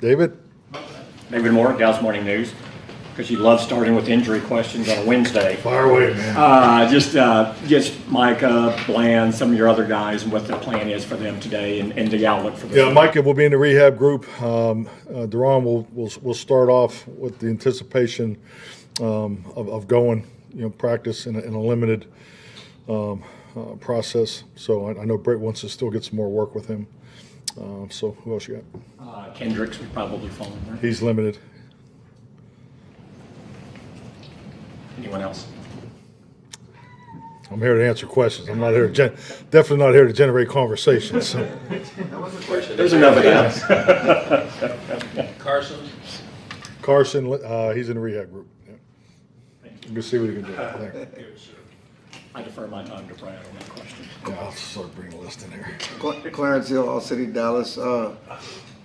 David? David Moore, Dallas Morning News, because you love starting with injury questions on a Wednesday. Fire away, man. Just Micah, Bland, some of your other guys, and what the plan is for them today and the outlook for this. Yeah, Micah will be in the rehab group. Deron will start off with the anticipation of going, practice in a limited process. So I know Brett wants to still get some more work with him. So who else you got? Kendricks would probably fall in there. He's limited. Anyone else? I'm here to answer questions. I'm not here to definitely not here to generate conversations. So. That was a question. There's enough of that. Carson, he's in the rehab group. Yeah. We'll see what he can do. I defer my time to Brad on that question. Yeah, I'll start bringing a list in here. Clarence Hill, All City, Dallas.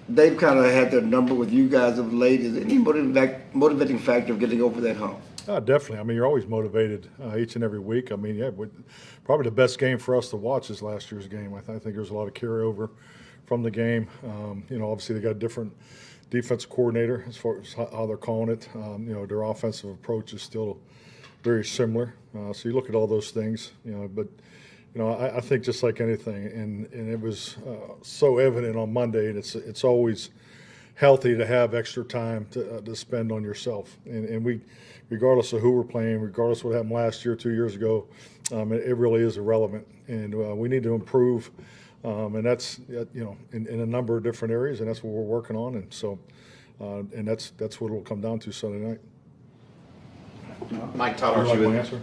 They've kind of had their number with you guys of late. Is there any motivating factor of getting over that hump? Definitely. I mean, you're always motivated each and every week. I mean, yeah, probably the best game for us to watch is last year's game. I think there's a lot of carryover from the game. Obviously they got a different defensive coordinator as far as how they're calling it. Their offensive approach is still very similar. So you look at all those things, but I think just like anything, and it was so evident on Monday, and it's always healthy to have extra time to spend on yourself. And we, regardless of who we're playing, regardless of what happened last year, 2 years ago, it really is irrelevant. And we need to improve, and that's in a number of different areas, and that's what we're working on. And so, and that's what it'll come down to Sunday night. Mike, Todd, Would you like my answer?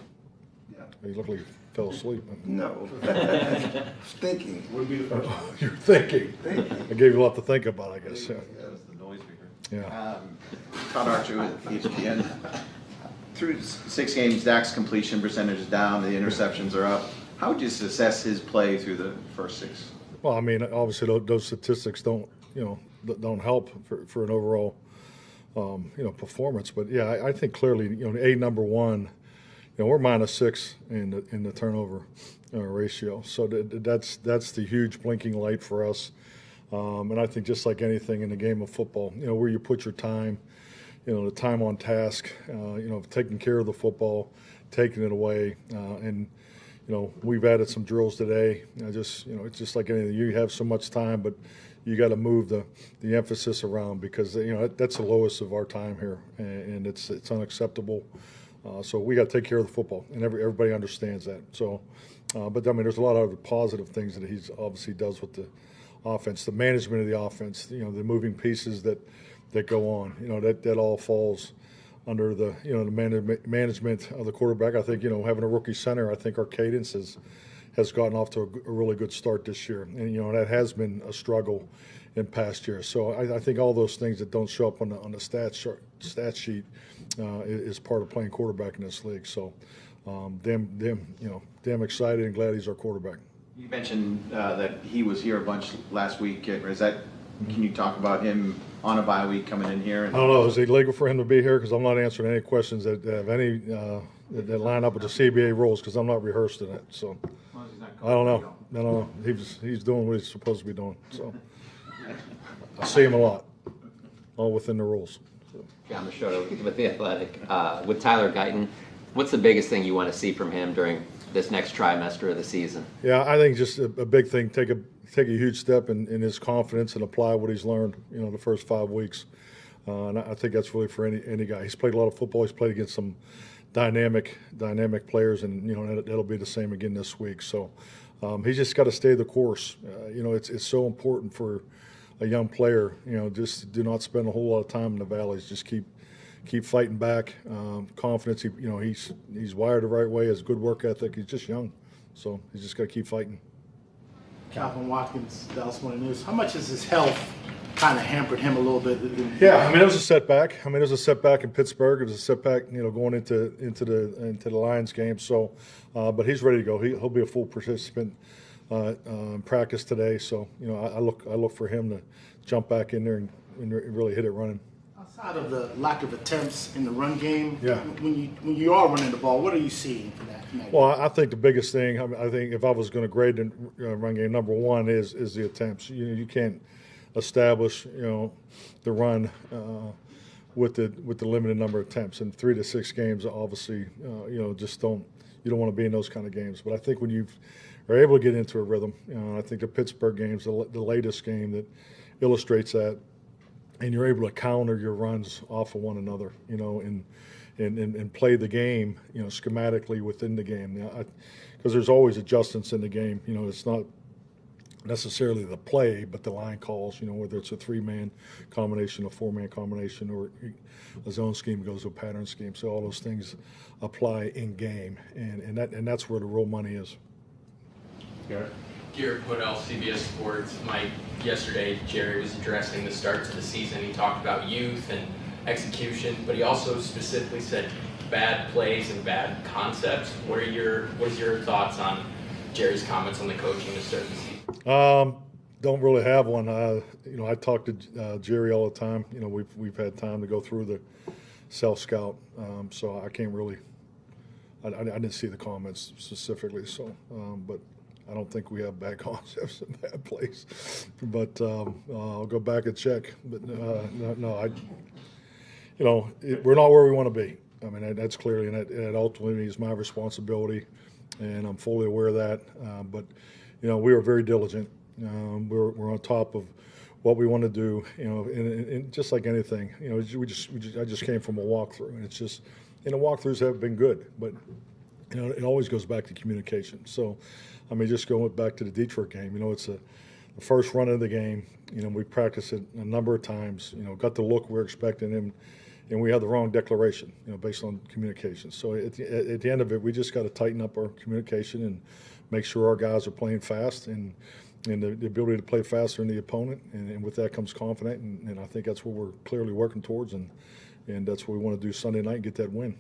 Yeah. You look like you fell asleep. No. Thinking. You're thinking. I gave you a lot to think about, I guess. Yeah. That was the noise we heard. Yeah. Todd Archer with ESPN. Through 6 games, Dak's completion percentage is down, the interceptions are up. How would you assess his play through the first 6? Well, I mean, obviously those statistics don't help for an overall performance. But yeah, I think clearly, number one, we're -6 in the turnover ratio. So that's the huge blinking light for us. And I think just like anything in the game of football, where you put your time, the time on task, taking care of the football, taking it away, and we've added some drills today. It's just like anything. You have so much time, but you got to move the emphasis around because that's the lowest of our time here, and it's unacceptable. So we got to take care of the football, and everybody understands that. So, but I mean, there's a lot of other positive things that he's obviously does with the offense, the management of the offense, the moving pieces that go on. That all falls under the the management of the quarterback. I think having a rookie center, I think our cadence has gotten off to a really good start this year, and that has been a struggle in past years. So I think all those things that don't show up on the stat sheet is part of playing quarterback in this league. So damn excited and glad he's our quarterback. You mentioned that he was here a bunch last week. Can you talk about him on a bye week coming in here? I don't know. Is it legal for him to be here? Because I'm not answering any questions that have any that line up with the CBA rules because I'm not rehearsed in it. So I don't know. He's doing what he's supposed to be doing. So I see him a lot, all within the rules. So. John Machado with The Athletic. With Tyler Guyton, what's the biggest thing you want to see from him during this next trimester of the season? Yeah, I think just a big thing, take a huge step in his confidence and apply what he's learned, the first 5 weeks. And I think that's really for any guy. He's played a lot of football. He's played against some dynamic players, and that'll be the same again this week. So he's just got to stay the course. It's so important for a young player. Just do not spend a whole lot of time in the valleys. Just keep fighting back. Confidence. He's wired the right way. Has good work ethic. He's just young, so he's just got to keep fighting. Calvin Watkins, Dallas Morning News. How much has his health kind of hampered him a little bit? Yeah, I mean, it was a setback. It was a setback in Pittsburgh. It was a setback, going into the Lions game. So, but he's ready to go. He'll be a full participant in practice today. So, I look for him to jump back in there and really hit it running. Outside of the lack of attempts in the run game, yeah. when you are running the ball, what are you seeing from that? Well, I think the biggest thing, I think if I was going to grade the run game, number one is the attempts. You can't establish, the run with the limited number of attempts. And 3 to 6 games, obviously, just you don't want to be in those kind of games. But I think when you are able to get into a rhythm, I think the Pittsburgh game's the latest game that illustrates that, and you're able to counter your runs off of one another, and play the game, schematically within the game. Because there's always adjustments in the game. It's not necessarily the play, but the line calls, whether it's a 3-man combination, a 4-man combination, or a zone scheme goes to a pattern scheme. So all those things apply in game, and that's where the real money is. Garrett? Garrett Woodell, CBS Sports. Mike, yesterday Jerry was addressing the start to the season. He talked about youth and execution, but he also specifically said bad plays and bad concepts. What is your thoughts on Jerry's comments on the coaching to start the season? Don't really have one. I talk to Jerry all the time. We've had time to go through the self-scout, so I can't really. I didn't see the comments specifically, so but I don't think we have bad concepts and bad plays. But I'll go back and check. But no, we're not where we want to be. I mean, that's clearly, and it ultimately is my responsibility, and I'm fully aware of that. But we are very diligent. We're on top of what we want to do. And just like anything, I just came from a walkthrough, and it's just, the walkthroughs have been good, but it always goes back to communication. So, I mean, just going back to the Detroit game, it's the first run of the game. We practiced it a number of times. Got the look we're expecting him. And we had the wrong declaration, based on communication. So at the end of it, we just got to tighten up our communication and make sure our guys are playing fast and the ability to play faster than the opponent. And with that comes confidence. And I think that's what we're clearly working towards. And that's what we want to do Sunday night and get that win.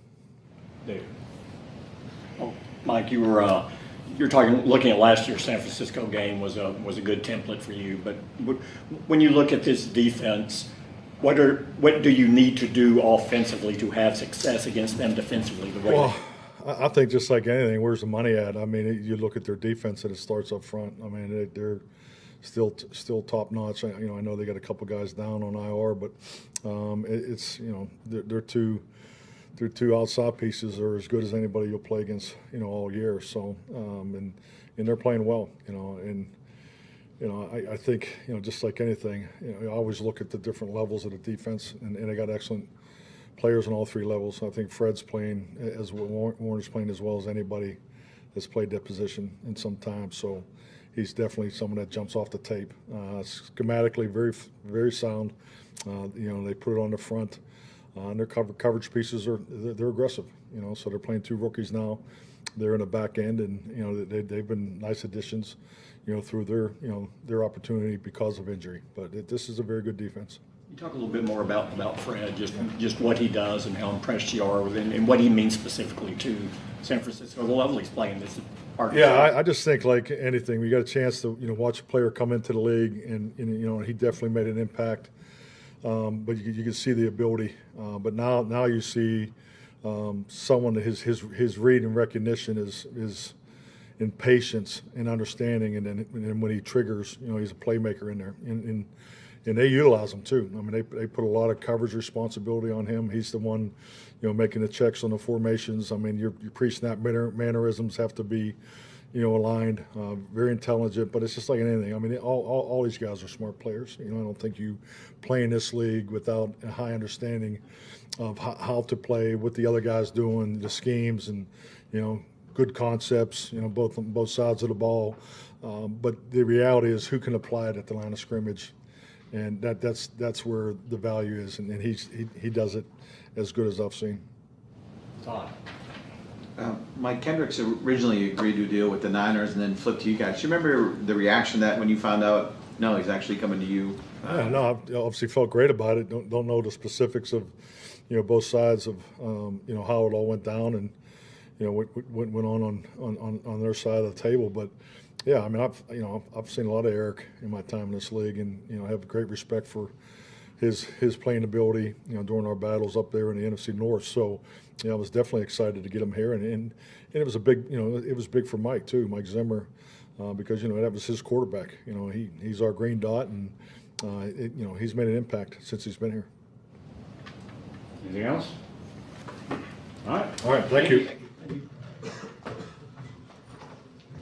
David. Oh, Mike, you're looking at last year's San Francisco game was a good template for you. But when you look at this defense, what do you need to do offensively to have success against them defensively? Well, I think just like anything, where's the money at? I mean, you look at their defense and it starts up front. I mean, they're still top notch. I know they got a couple guys down on IR, but it's their two outside pieces are as good as anybody you'll play against all year. So and they're playing well. I think, just like anything, I always look at the different levels of the defense, and they got excellent players on all 3 levels. I think Fred's playing Warner's playing as well as anybody that's played that position in some time. So he's definitely someone that jumps off the tape. Schematically, very, very sound. They put it on the front. And their coverage pieces they're aggressive. So they're playing 2 rookies now. They're in the back end, and they've been nice additions. Through their opportunity because of injury. But this is a very good defense. You talk a little bit more about Fred, just what he does and how impressed you are with him, and what he means specifically to San Francisco. The level he's playing this part. Yeah, I just think like anything, we got a chance to watch a player come into the league, and he definitely made an impact. But you can see the ability. But now you see someone that his read and recognition is in patience and understanding, and then when he triggers, he's a playmaker in there, and they utilize him too. I mean, they put a lot of coverage responsibility on him. He's the one, making the checks on the formations. I mean, your pre-snap mannerisms have to be, aligned. Very intelligent, but it's just like anything. I mean, all these guys are smart players. I don't think you play in this league without a high understanding of how to play, what the other guys doing, the schemes, and good concepts, both sides of the ball. But the reality is, who can apply it at the line of scrimmage, and that's where the value is, and he does it as good as I've seen. Todd. Mike, Kendricks originally agreed to a deal with the Niners and then flipped to you guys. Do you remember the reaction that when you found out, no, he's actually coming to you? No, I obviously felt great about it. Don't know the specifics of, both sides of, how it all went down and, what went on their side of the table. But yeah, I mean, I've seen a lot of Eric in my time in this league, and I have great respect for his playing ability, during our battles up there in the NFC North. So, I was definitely excited to get him here, and it was a big, it was big for Mike too, Mike Zimmer, because that was his quarterback. He's our green dot, and he's made an impact since he's been here. Anything else? All right. All right, thank you.